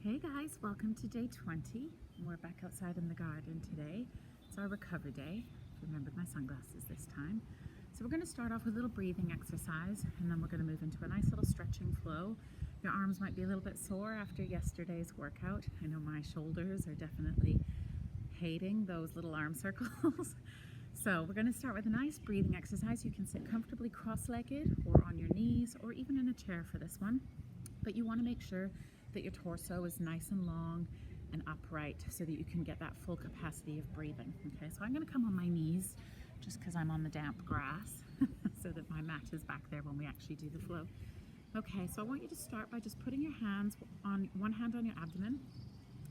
Hey guys, welcome to day 20. We're back outside in the garden today. It's our recovery day. Remembered my sunglasses this time. So we're going to start off with a little breathing exercise, and then we're going to move into a nice little stretching flow. Your arms might be a little bit sore after yesterday's workout. I know my shoulders are definitely hating those little arm circles. So we're going to start with a nice breathing exercise. You can sit comfortably cross-legged or on your knees or even in a chair for this one. But you want to make sure that your torso is nice and long and upright so that you can get that full capacity of breathing. Okay, so I'm going to come on my knees just because I'm on the damp grass so that my mat is back there when we actually do the flow. Okay, so I want you to start by just putting your hands on one hand on your abdomen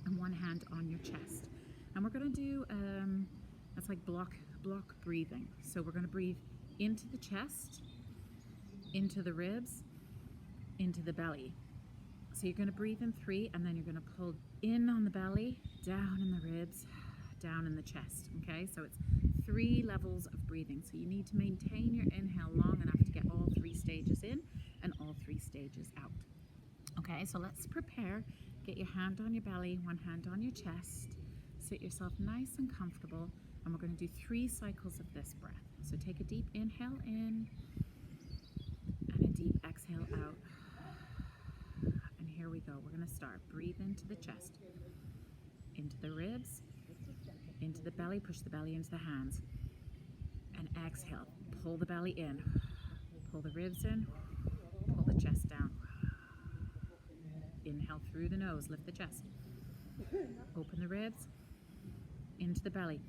and one hand on your chest. And we're going to do, that's like block breathing. So we're going to breathe into the chest, into the ribs, into the belly. So you're going to breathe in 3, and then you're going to pull in on the belly, down in the ribs, down in the chest. Okay, so it's 3 levels of breathing. So you need to maintain your inhale long enough to get all 3 stages in and all 3 stages out. Okay, so let's prepare. Get your hand on your belly, one hand on your chest. Sit yourself nice and comfortable, and we're going to do 3 cycles of this breath. So take a deep inhale in and a deep exhale out. Here we go. We're going to start. Breathe into the chest, into the ribs, into the belly. Push the belly into the hands. And exhale. Pull the belly in. Pull the ribs in. Pull the chest down. Inhale through the nose. Lift the chest. Open the ribs. Into the belly.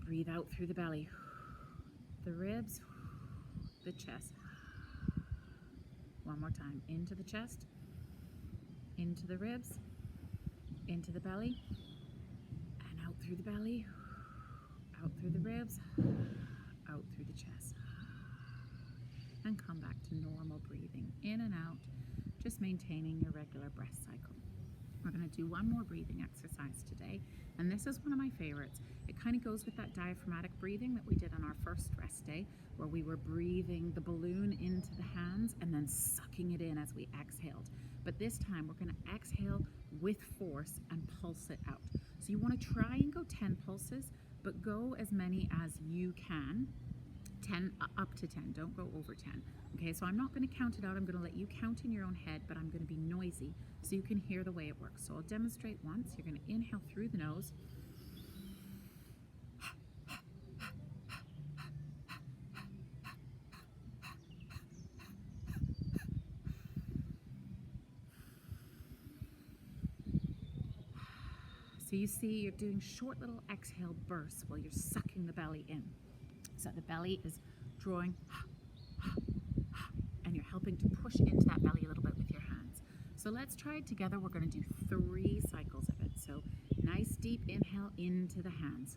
Breathe out through the belly. The ribs. The chest. One more time. Into the chest. Into the ribs, into the belly, and out through the belly, out through the ribs, out through the chest. And come back to normal breathing, in and out, just maintaining your regular breath cycle. We're going to do one more breathing exercise today, and this is one of my favorites. It kind of goes with that diaphragmatic breathing that we did on our first rest day, where we were breathing the balloon into the hands and then sucking it in as we exhaled. But this time we're going to exhale with force and pulse it out. So you want to try and go 10 pulses, but go as many as you can. 10 up to 10, don't go over 10. Okay, so I'm not going to count it out. I'm going to let you count in your own head, but I'm going to be noisy so you can hear the way it works. So I'll demonstrate once. You're going to inhale through the nose. So you see you're doing short little exhale bursts while you're sucking the belly in. So the belly is drawing and you're helping to push into that belly a little bit with your hands. So let's try it together. We're going to do 3 cycles of it. So nice deep inhale into the hands.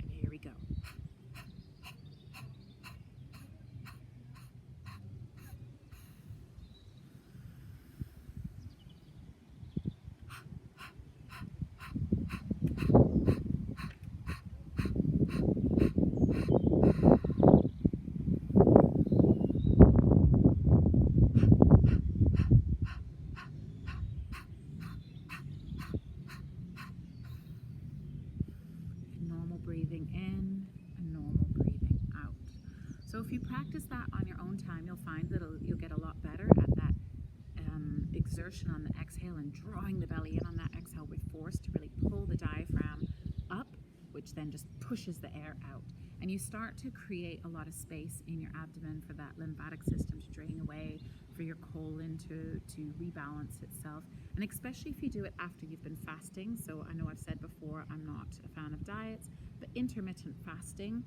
And here we go. Breathing in and normal breathing out. So if you practice that on your own time, you'll find that you'll get a lot better at that exertion on the exhale and drawing the belly in on that exhale with force to really pull the diaphragm up, which then just pushes the air out. And you start to create a lot of space in your abdomen for that lymphatic system to drain away, for your colon to rebalance itself. And especially if you do it after you've been fasting. So I know I've said before, I'm not a fan of diets, but intermittent fasting,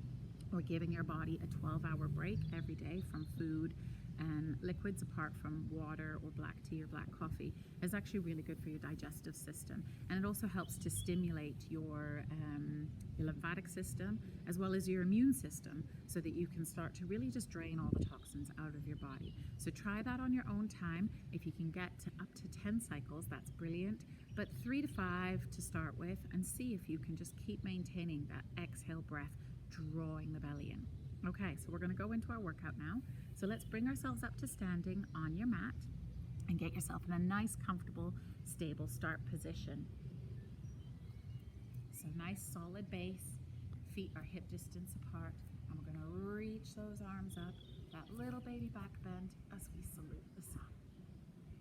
or giving your body a 12-hour break every day from food and liquids apart from water or black tea or black coffee, is actually really good for your digestive system. And it also helps to stimulate your lymphatic system as well as your immune system, so that you can start to really just drain all the toxins out of your body. So try that on your own time. If you can get to up to 10 cycles, that's brilliant, but 3 to 5 to start with, and see if you can just keep maintaining that exhale breath, drawing the belly in. Okay, so we're going to go into our workout now. So let's bring ourselves up to standing on your mat. and get yourself in a nice, comfortable, stable start position. So nice solid base, feet are hip distance apart, and we're going to reach those arms up, that little baby back bend as we salute the sun.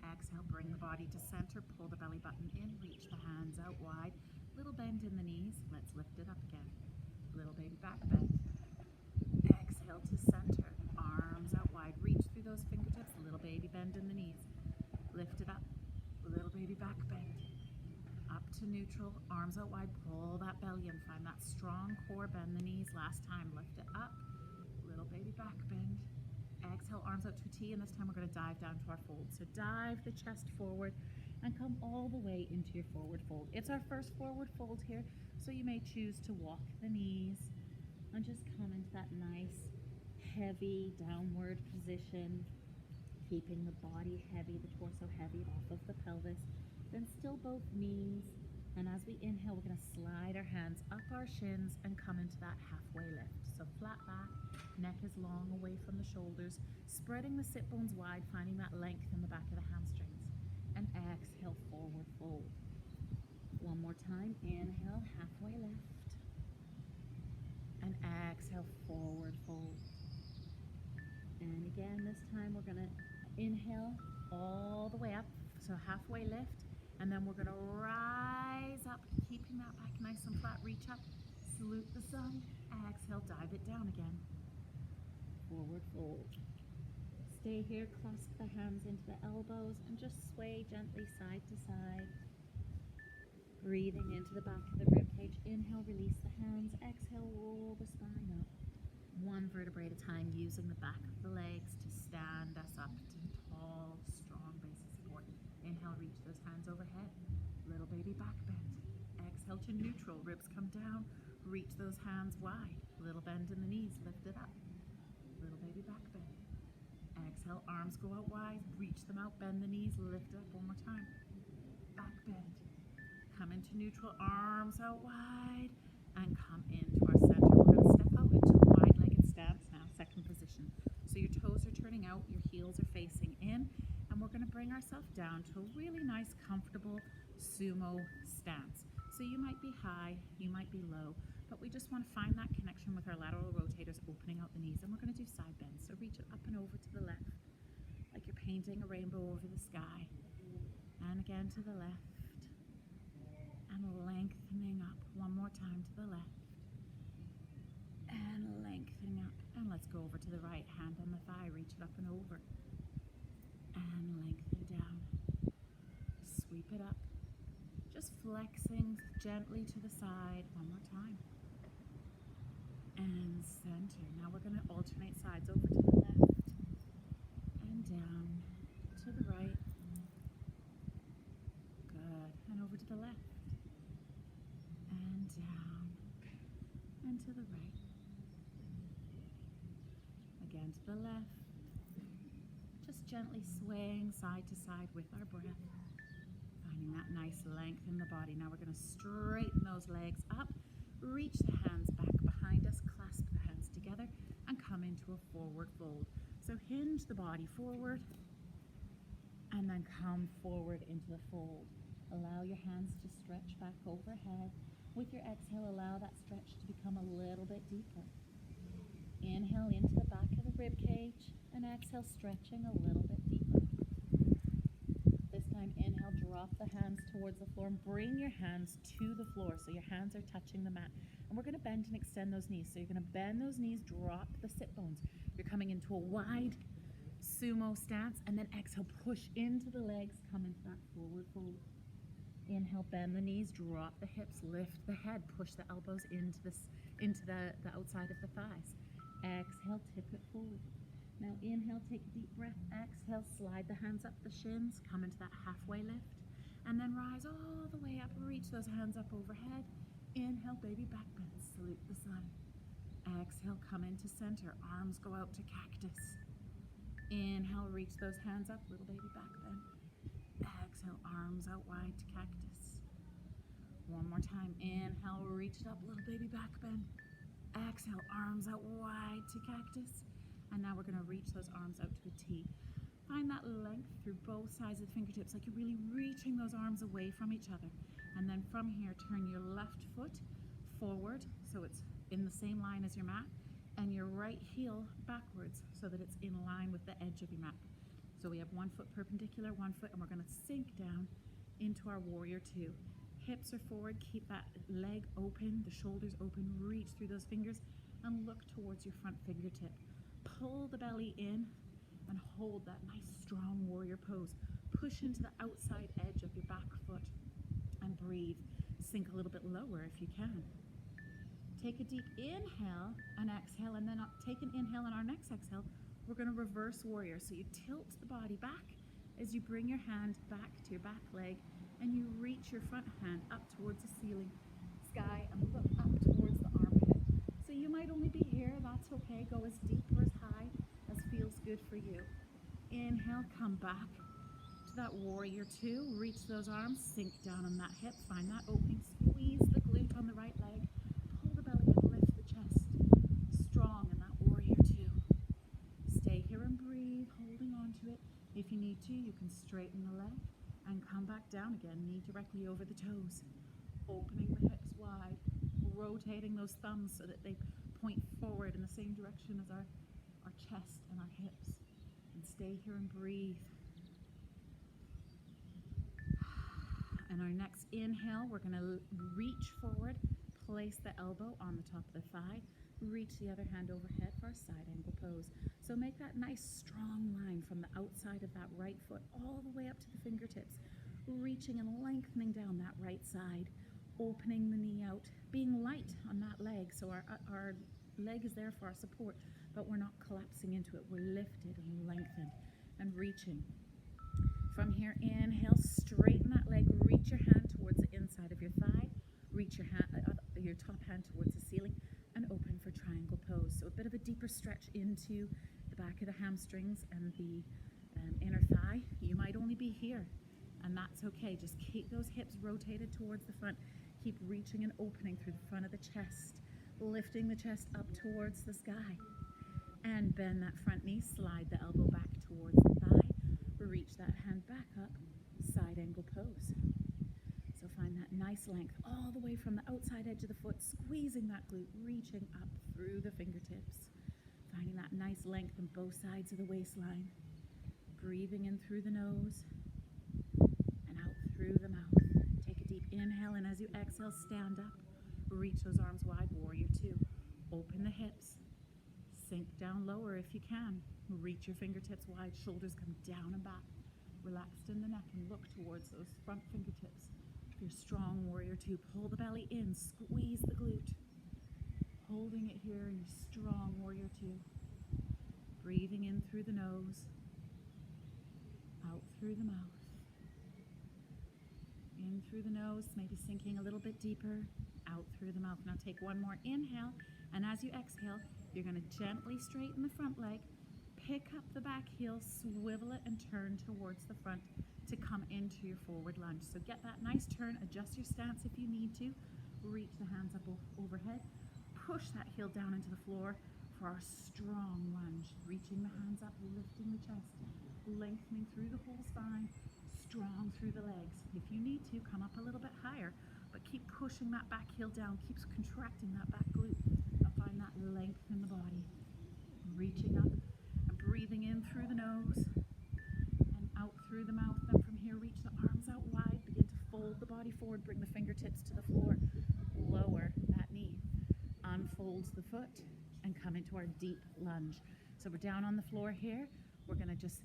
Exhale, bring the body to center, pull the belly button in, reach the hands out wide, little bend in the knees, let's lift it up again. Little baby back bend. Exhale to center, arms out wide, reach through those fingertips, little baby bend in the knees. Lift it up, little baby back bend. Up to neutral, arms out wide, pull that belly in, find that strong core, bend the knees. Last time, lift it up, little baby back bend. Exhale, arms out to a T, and this time we're going to dive down to our fold. So dive the chest forward and come all the way into your forward fold. It's our first forward fold here, so you may choose to walk the knees and just come into that nice, heavy downward position, keeping the body heavy, the torso heavy off of the pelvis. Then still both knees, and as we inhale, we're going to slide our hands up our shins and come into that halfway lift. So flat back, neck is long away from the shoulders, spreading the sit bones wide, finding that length in the back of the hamstrings. And exhale, forward fold. One more time, inhale, halfway lift. And exhale, forward fold. And again, this time we're going to inhale all the way up, so halfway lift. And then we're going to rise up, keeping that back nice and flat. Reach up, salute the sun. Exhale, dive it down again. Forward fold. Stay here, clasp the hands into the elbows and just sway gently side to side. Breathing into the back of the rib cage. Inhale, release the hands. Exhale, roll the spine up. One vertebrae at a time, using the back of the legs to stand us up to tall, strong base of support. Inhale, reach those hands overhead. Little baby back bend. Exhale to neutral, ribs come down. Reach those hands wide. Little bend in the knees, lift it up. Little baby back bend. Exhale, arms go out wide. Reach them out, bend the knees, lift it up one more time. Back bend. Come into neutral, arms out wide, and come into our center. We're going to step out into a wide-legged stance now, second position. So your toes are turning out, your heels are facing in, and we're going to bring ourselves down to a really nice, comfortable sumo stance. So you might be high, you might be low, but we just want to find that connection with our lateral rotators, opening out the knees, and we're going to do side bends. So reach it up and over to the left, like you're painting a rainbow over the sky. And again to the left. And lengthening up one more time to the left. And lengthening up. And let's go over to the right, hand on the thigh, reach it up and over. And lengthen down. Sweep it up. Just flexing gently to the side one more time. And center. Now we're going to alternate sides, over to the left and down to the right. Good. And over to the left. And down. And to the right. Again to the left. Just gently swaying side to side with our breath. Finding that nice length in the body. Now we're going to straighten those legs up. Reach the hands back behind us. Clasp the hands together. And come into a forward fold. So hinge the body forward. And then come forward into the fold. Allow your hands to stretch back overhead. With your exhale, allow that stretch to become a little bit deeper. Inhale into the back of the rib cage, and exhale, stretching a little bit deeper. This time, inhale, drop the hands towards the floor, and bring your hands to the floor so your hands are touching the mat. And we're going to bend and extend those knees. So you're going to bend those knees, drop the sit bones. You're coming into a wide sumo stance, and then exhale, push into the legs, come into that forward fold. Inhale, bend the knees, drop the hips, lift the head, push the elbows into the outside of the thighs. Exhale, tip it forward. Now inhale, take a deep breath. Exhale, slide the hands up the shins, come into that halfway lift, and then rise all the way up. Reach those hands up overhead. Inhale, baby back bend, salute the sun. Exhale, come into center, arms go out to cactus. Inhale, reach those hands up, little baby back bend. Exhale, arms out wide to cactus. One more time. Inhale, reach it up, little baby back bend. Exhale, arms out wide to cactus. And now we're going to reach those arms out to a T. Find that length through both both sides of the fingertips, like you're really reaching those arms away from each other. And then from here, turn your left foot forward, so it's in the same line as your mat, and your right heel backwards, so that it's in line with the edge of your mat. So we have one foot perpendicular, one foot, and we're going to sink down into our warrior two. Hips are forward, keep that leg open, the shoulders open, reach through those fingers, and look towards your front fingertip. Pull the belly in and hold that nice strong warrior pose. Push into the outside edge of your back foot and breathe. Sink a little bit lower if you can. Take a deep inhale and exhale, and then take an inhale, and our next exhale, we're going to reverse warrior. So you tilt the body back as you bring your hand back to your back leg, and you reach your front hand up towards the ceiling, sky, and look up towards the armpit. So you might only be here, that's okay. Go as deep or as high as feels good for you. Inhale, come back to that warrior two. Reach those arms, sink down on that hip, find that opening, squeeze the glute on the right leg, pull the belly in, lift the chest, strong in that warrior two. Stay here and breathe, holding on to it. If you need to, you can straighten the leg and come back down again, knee directly over the toes. Opening the hips wide, rotating those thumbs so that they point forward in the same direction as our chest and our hips. And stay here and breathe. And our next inhale, we're going to reach forward, place the elbow on the top of the thigh, reach the other hand overhead for our side angle pose. So make that nice strong line from the outside of that right foot all the way up to the fingertips, reaching and lengthening down that right side, opening the knee out, being light on that leg. So our leg is there for our support, but we're not collapsing into it. We're lifted and lengthened and reaching. From here, inhale, straighten that leg, reach your hand towards the inside of your thigh, reach your top hand towards the ceiling, and open for triangle pose. So a bit of a deeper stretch into the back of the hamstrings and the inner thigh. You might only be here, and that's okay. Just keep those hips rotated towards the front. Keep reaching and opening through the front of the chest, lifting the chest up towards the sky. And bend that front knee, slide the elbow back towards the thigh, reach that hand back up, side angle pose. So find that nice length all the way from the outside edge of the foot, squeezing that glute, reaching up through the fingertips. Finding that nice length on both sides of the waistline. Breathing in through the nose and out through the mouth. Take a deep inhale, and as you exhale, stand up. Reach those arms wide, warrior two. Open the hips. Sink down lower if you can. Reach your fingertips wide, shoulders come down and back. Relaxed in the neck and look towards those front fingertips. Your strong warrior two. Pull the belly in, squeeze the glute. Holding it here in your strong warrior two. Breathing in through the nose, out through the mouth. In through the nose, maybe sinking a little bit deeper, out through the mouth. Now take one more inhale, and as you exhale, you're going to gently straighten the front leg, pick up the back heel, swivel it, and turn towards the front to come into your forward lunge. So get that nice turn, adjust your stance if you need to, reach the hands up overhead, push that heel down into the floor for our strong lunge, reaching the hands up, lifting the chest, lengthening through the whole spine, strong through the legs. If you need to, come up a little bit higher, but keep pushing that back heel down, keep contracting that back glute, and find that length in the body. Reaching up and breathing in through the nose and out through the mouth. Then from here, reach the arms out wide, begin to fold the body forward, bring the fingertips to the floor, lower that knee, unfold the foot, and come into our deep lunge. So we're down on the floor here. We're going to just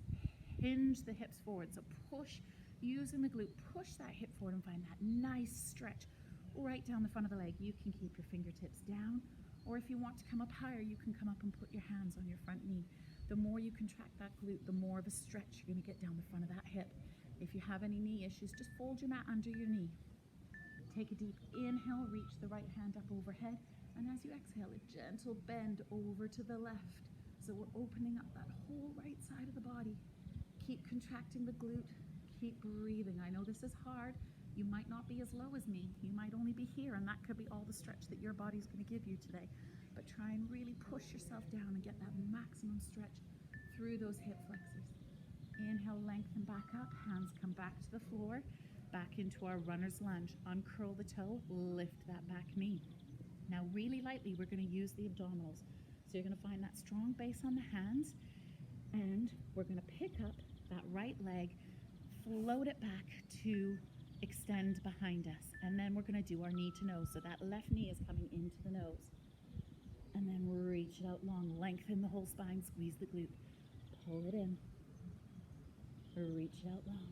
hinge the hips forward. So push, using the glute, push that hip forward and find that nice stretch right down the front of the leg. You can keep your fingertips down, or if you want to come up higher, you can come up and put your hands on your front knee. The more you contract that glute, the more of a stretch you're going to get down the front of that hip. If you have any knee issues, just fold your mat under your knee. Take a deep inhale, reach the right hand up overhead, and as you exhale, a gentle bend over to the left. So we're opening up that whole right side of the body. Keep contracting the glute, keep breathing. I know this is hard. You might not be as low as me. You might only be here, and that could be all the stretch that your body's going to give you today. But try and really push yourself down and get that maximum stretch through those hip flexors. Inhale, lengthen back up. back into our runner's lunge. Uncurl the toe, lift that back knee. Now really lightly, we're going to use the abdominals. So you're going to find that strong base on the hands, and we're going to pick up that right leg, float it back to extend behind us. And then we're going to do our knee to nose. So that left knee is coming into the nose. And then reach it out long, lengthen the whole spine, squeeze the glute, pull it in, reach it out long,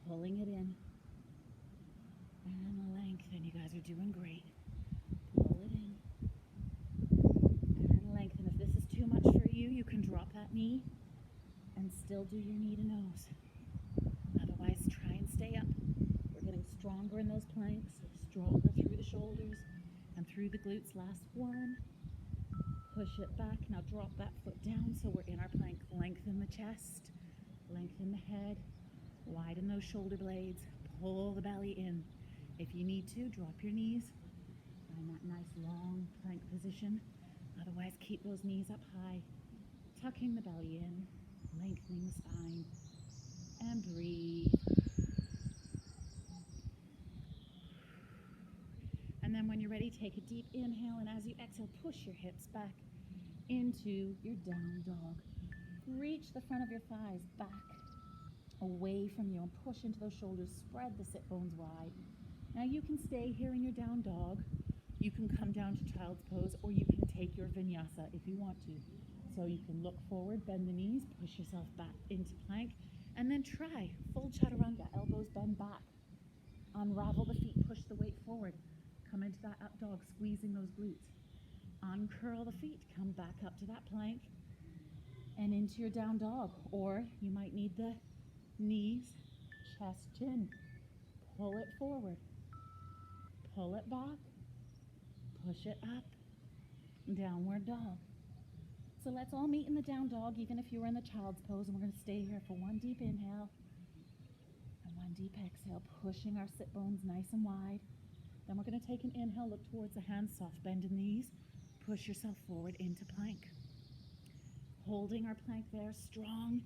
pulling it in, and lengthen. You guys are doing great. Pull it in, and lengthen. If this is too much for you, you can drop that knee and still do your knee to nose. Otherwise, try and stay up. We're getting stronger in those planks, stronger through the shoulders and through the glutes. Last one. Push it back. Now drop that foot down so we're in our plank. Lengthen the chest, lengthen the head, widen those shoulder blades, pull the belly in. If you need to, drop your knees. Find that nice long plank position. Otherwise, keep those knees up high, tucking the belly in, lengthening the spine, and breathe. And then when you're ready, take a deep inhale, and as you exhale, push your hips back into your down dog. Reach the front of your thighs back away from you and push into those shoulders. Spread the sit bones wide. Now you can stay here in your down dog. You can come down to child's pose, or you can take your vinyasa if you want to. So you can look forward, bend the knees, push yourself back into plank, and then try full chaturanga. Elbows bend back. Unravel the feet, push the weight forward. Come into that up dog, squeezing those glutes. Uncurl the feet, come back up to that plank and into your down dog. Or you might need the knees, chest, chin. Pull it forward, pull it back, push it up, downward dog. So let's all meet in the down dog, even if you were in the child's pose, and we're going to stay here for one deep inhale and one deep exhale, pushing our sit bones nice and wide. Then we're going to take an inhale, look towards the hands, soft bend in knees, push yourself forward into plank. Holding our plank there, strong,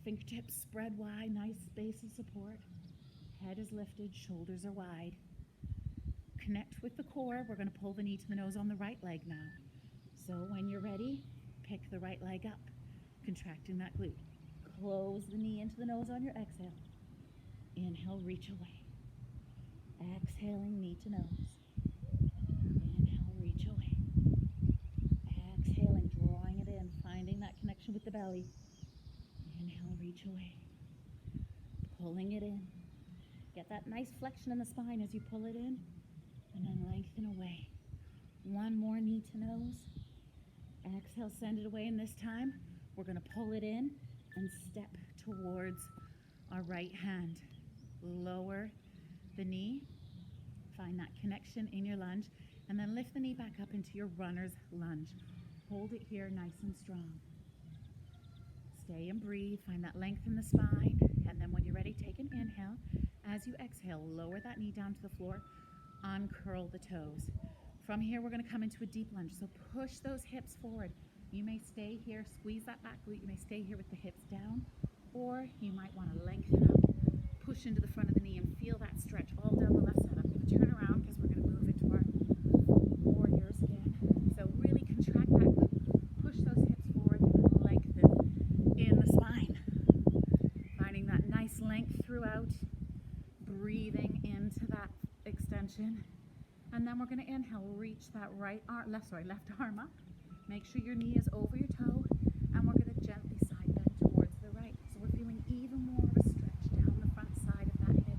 fingertips spread wide, nice space of support. Head is lifted, shoulders are wide. Connect with the core. We're going to pull the knee to the nose on the right leg now. So when you're ready, pick the right leg up, contracting that glute. Close the knee into the nose on your exhale. Inhale, reach away. Exhaling, knee to nose. Inhale, reach away. Exhaling, drawing it in, finding that connection with the belly. Inhale, reach away. Pulling it in. Get that nice flexion in the spine as you pull it in, and then lengthen away. One more knee to nose. Exhale, send it away, and this time we're going to pull it in and step towards our right hand. Lower the knee. Find that connection in your lunge, and then lift the knee back up into your runner's lunge. Hold it here nice and strong. Stay and breathe. Find that length in the spine, and then when you're ready, take an inhale. As you exhale, lower that knee down to the floor. Uncurl the toes. From here, we're going to come into a deep lunge, so push those hips forward. You may stay here, squeeze that back glute. You may stay here with the hips down, or you might want to lengthen up, push into the front of the knee, and feel that stretch all down the left side. I'm going to turn around because we're going to move into our warriors again. So really contract that glute, push those hips forward, and lengthen in the spine. Finding that nice length throughout, breathing into that extension. And then we're going to inhale, reach that left arm up. Make sure your knee is over your toe, and we're going to gently side bend towards the right. So we're feeling even more of a stretch down the front side of that hip.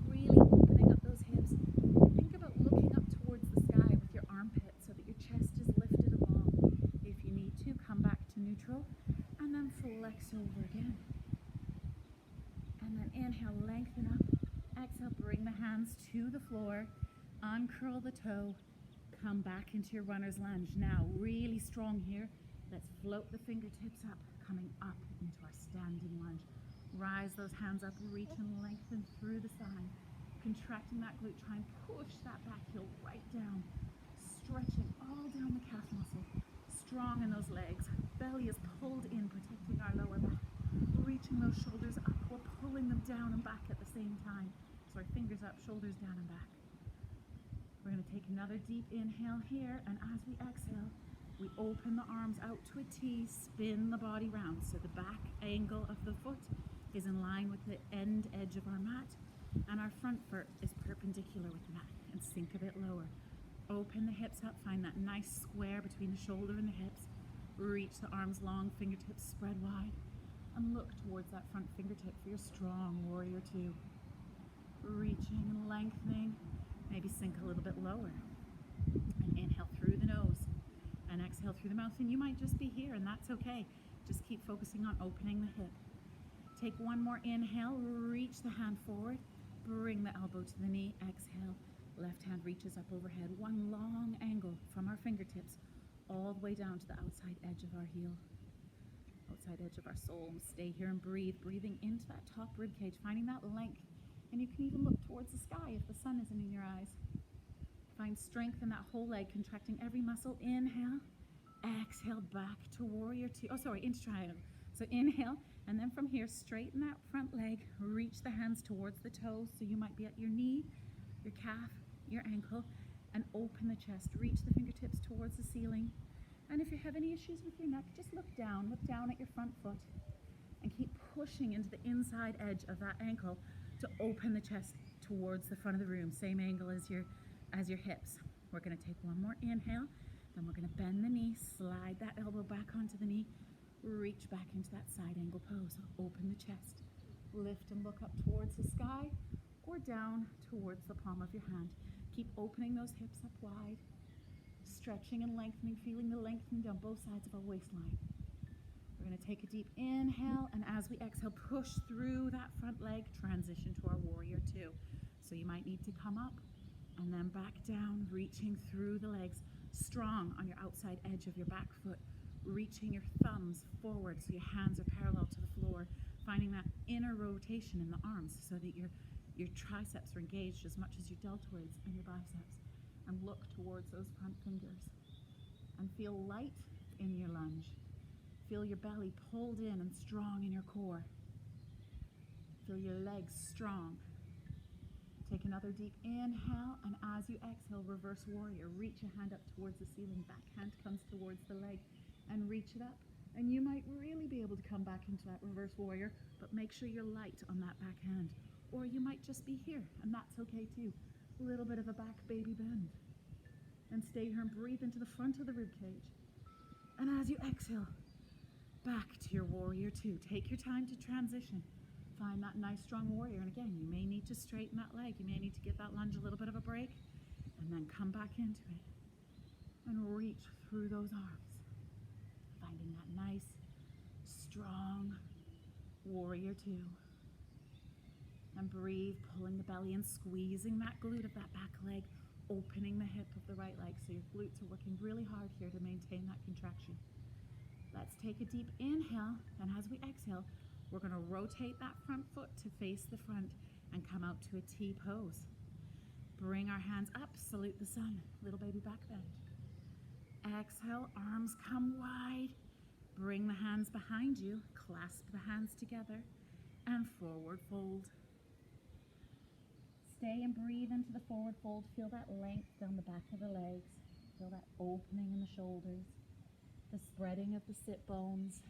Really opening up those hips. Think about looking up towards the sky with your armpit so that your chest is lifted along. If you need to, come back to neutral, and then flex over again. And then inhale, lengthen up. Exhale, bring the hands to the floor. Uncurl the toe, come back into your runner's lunge. Now, really strong here. Let's float the fingertips up, coming up into our standing lunge. Rise those hands up, reach and lengthen through the spine. Contracting that glute, try and push that back heel right down. Stretching all down the calf muscle. Strong in those legs. Belly is pulled in, protecting our lower back. Reaching those shoulders up. We're pulling them down and back at the same time. So our fingers up, shoulders down and back. We're going to take another deep inhale here, and as we exhale, we open the arms out to a T, spin the body round. So the back angle of the foot is in line with the end edge of our mat, and our front foot is perpendicular with the mat, and sink a bit lower. Open the hips up, find that nice square between the shoulder and the hips. Reach the arms long, fingertips spread wide, and look towards that front fingertip for your strong warrior two. Reaching and lengthening, maybe sink a little bit lower. And inhale through the nose, and exhale through the mouth, and you might just be here, and that's okay. Just keep focusing on opening the hip. Take one more inhale, reach the hand forward, bring the elbow to the knee, exhale. Left hand reaches up overhead, one long angle from our fingertips all the way down to the outside edge of our heel, outside edge of our sole. Stay here and breathe, breathing into that top rib cage, finding that length. And you can even look towards the sky if the sun isn't in your eyes. Find strength in that whole leg, contracting every muscle. Inhale, exhale back to warrior two. Into triangle. So inhale, and then from here, straighten that front leg, reach the hands towards the toes. So you might be at your knee, your calf, your ankle, and open the chest. Reach the fingertips towards the ceiling. And if you have any issues with your neck, just look down at your front foot, and keep pushing into the inside edge of that ankle to open the chest towards the front of the room, same angle as your hips. We're going to take one more inhale, then we're going to bend the knee, slide that elbow back onto the knee, reach back into that side angle pose. Open the chest, lift and look up towards the sky or down towards the palm of your hand. Keep opening those hips up wide, stretching and lengthening, feeling the lengthening down both sides of our waistline. We're going to take a deep inhale, and as we exhale, push through that front leg, transition to our warrior two. So you might need to come up and then back down, reaching through the legs, strong on your outside edge of your back foot, reaching your thumbs forward so your hands are parallel to the floor, finding that inner rotation in the arms so that your triceps are engaged as much as your deltoids and your biceps, and look towards those front fingers and feel light in your lunge. Feel your belly pulled in and strong in your core. Feel your legs strong. Take another deep inhale, and as you exhale, reverse warrior. Reach your hand up towards the ceiling, back hand comes towards the leg, and reach it up. And you might really be able to come back into that reverse warrior, but make sure you're light on that back hand. Or you might just be here, and that's okay too. A little bit of a back baby bend. And stay here and breathe into the front of the rib cage. And as you exhale, back to your warrior two. Take your time to transition. Find that nice strong warrior. And again, you may need to straighten that leg. You may need to give that lunge a little bit of a break, and then come back into it. And reach through those arms. Finding that nice, strong warrior two. And breathe, pulling the belly in, squeezing that glute of that back leg, opening the hip of the right leg. So your glutes are working really hard here to maintain that contraction. Let's take a deep inhale, and as we exhale, we're going to rotate that front foot to face the front and come out to a T pose. Bring our hands up, salute the sun, little baby back bend. Exhale, arms come wide. Bring the hands behind you, clasp the hands together, and forward fold. Stay and breathe into the forward fold. Feel that length down the back of the legs. Feel that opening in the shoulders, the spreading of the sit bones.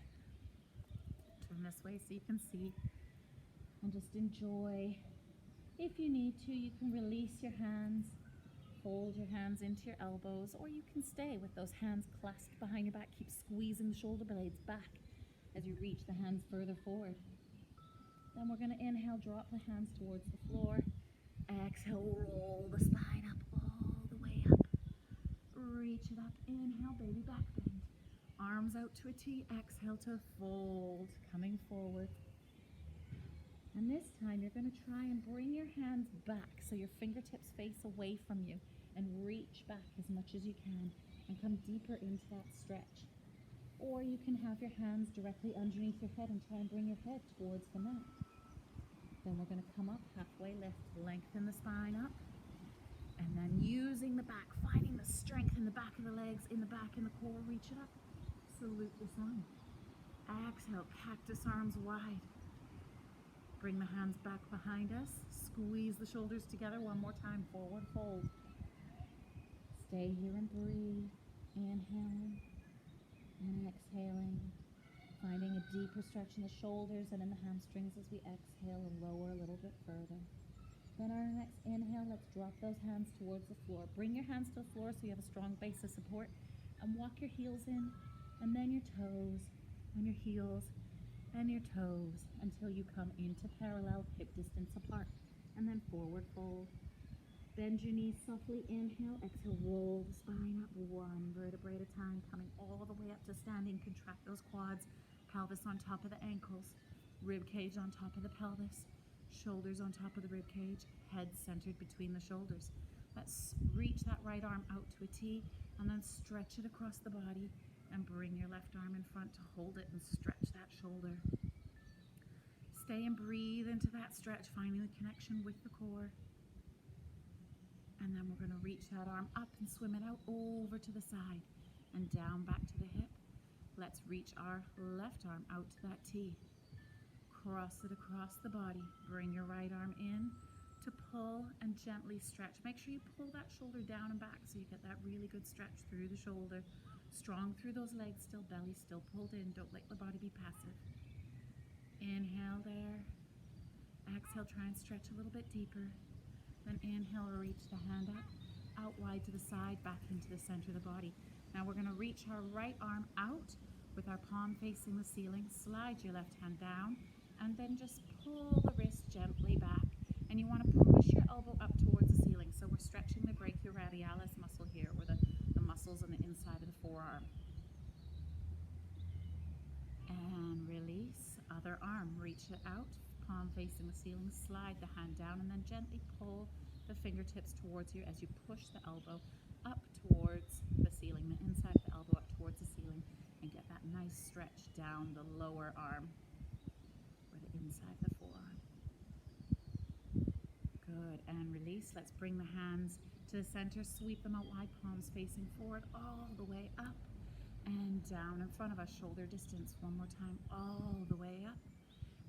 Turn this way so you can see, and just enjoy. If you need to, you can release your hands, fold your hands into your elbows, or you can stay with those hands clasped behind your back. Keep squeezing the shoulder blades back as you reach the hands further forward. Then we're going to inhale, drop the hands towards the floor. Exhale, roll the spine up all the way up. Reach it up. Inhale, baby back bend. Arms out to a T. Exhale to fold, coming forward. And this time you're going to try and bring your hands back so your fingertips face away from you, and reach back as much as you can and come deeper into that stretch. Or you can have your hands directly underneath your head and try and bring your head towards the mat. Then we're going to come up, halfway lift, lengthen the spine up, and then using the back, finding the strength in the back of the legs, in the back, in the core, reach it up, salute the sun. Exhale, cactus arms wide. Bring the hands back behind us. Squeeze the shoulders together one more time. Forward fold. Stay here and breathe. Inhaling and exhaling. Finding a deeper stretch in the shoulders and in the hamstrings as we exhale and lower a little bit further. Then our next inhale, let's drop those hands towards the floor. Bring your hands to the floor so you have a strong base of support. And walk your heels in, and then your toes, and your heels, and your toes, until you come into parallel, hip distance apart. And then forward fold. Bend your knees softly, inhale, exhale, roll the spine up one vertebrae at a time, coming all the way up to standing. Contract those quads, pelvis on top of the ankles, rib cage on top of the pelvis, shoulders on top of the rib cage, head centered between the shoulders. Let's reach that right arm out to a T, and then stretch it across the body, and bring your left arm in front to hold it and stretch that shoulder. Stay and breathe into that stretch, finding the connection with the core. And then we're going to reach that arm up and swim it out over to the side and down back to the hip. Let's reach our left arm out to that T. Cross it across the body. Bring your right arm in to pull and gently stretch. Make sure you pull that shoulder down and back so you get that really good stretch through the shoulder. Strong through those legs, still belly still pulled in. Don't let the body be passive. Inhale there. Exhale, try and stretch a little bit deeper. Then inhale, reach the hand up, out wide to the side, back into the center of the body. Now we're going to reach our right arm out with our palm facing the ceiling. Slide your left hand down, and then just pull the wrist gently back. And you want to push your elbow up towards the ceiling. So we're stretching the brachioradialis muscle here, or the muscles on the inside of the forearm. And release. Other arm, reach it out. Palm facing the ceiling, slide the hand down, and then gently pull the fingertips towards you as you push the elbow up towards the ceiling, the inside of the elbow up towards the ceiling, and get that nice stretch down the lower arm or the inside of the forearm. Good, and release. Let's bring the hands to the center, sweep them out wide, palms facing forward, all the way up and down in front of us, shoulder distance. One more time, all the way up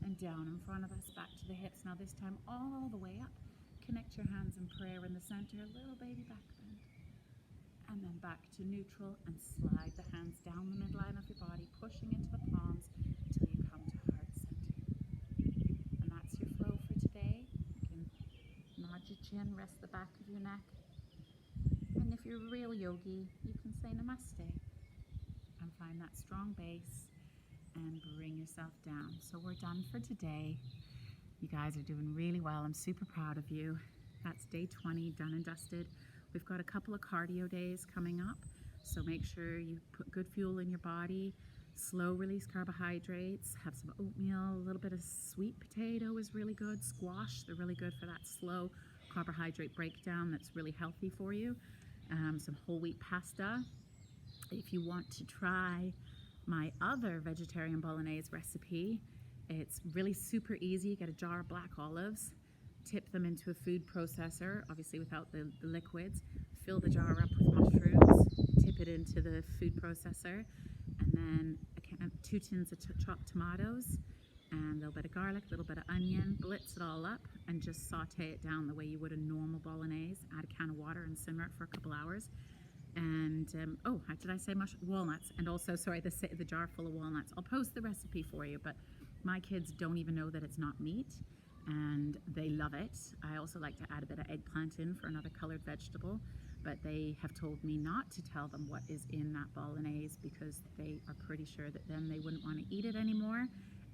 and down in front of us, back to the hips. Now this time all the way up. Connect your hands in prayer in the center, little baby back bend. And then back to neutral, and slide the hands down the midline of your body, pushing into the palms until you come to heart center. And that's your flow for today. You can nod your chin, rest the back of your neck. And if you're a real yogi, you can say namaste and find that strong base. And bring yourself down. So we're done for today. You guys are doing really well. I'm super proud of you. That's day 20, done and dusted. We've got a couple of cardio days coming up, so make sure you put good fuel in your body, slow release carbohydrates, have some oatmeal, a little bit of sweet potato is really good, squash, they're really good for that slow carbohydrate breakdown that's really healthy for you. Some whole wheat pasta. If you want to try my other vegetarian bolognese recipe, it's really super easy. Get a jar of black olives, tip them into a food processor, obviously without the liquids, fill the jar up with mushrooms, tip it into the food processor, and then 2 tins of chopped tomatoes, and a little bit of garlic, a little bit of onion, blitz it all up, and just saute it down the way you would a normal bolognese. Add a can of water and simmer it for a couple hours. And did I say walnuts? And also, sorry, the jar full of walnuts. I'll post the recipe for you, but my kids don't even know that it's not meat, and they love it. I also like to add a bit of eggplant in for another colored vegetable, but they have told me not to tell them what is in that bolognese because they are pretty sure that then they wouldn't want to eat it anymore,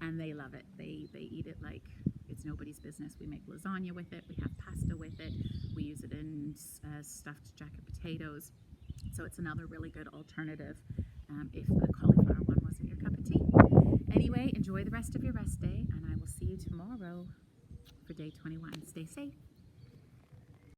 and they love it. They eat it like it's nobody's business. We make lasagna with it, we have pasta with it, we use it in stuffed jacket potatoes. So it's another really good alternative if the cauliflower one wasn't your cup of tea. Anyway, enjoy the rest of your rest day, and I will see you tomorrow for day 21. Stay safe.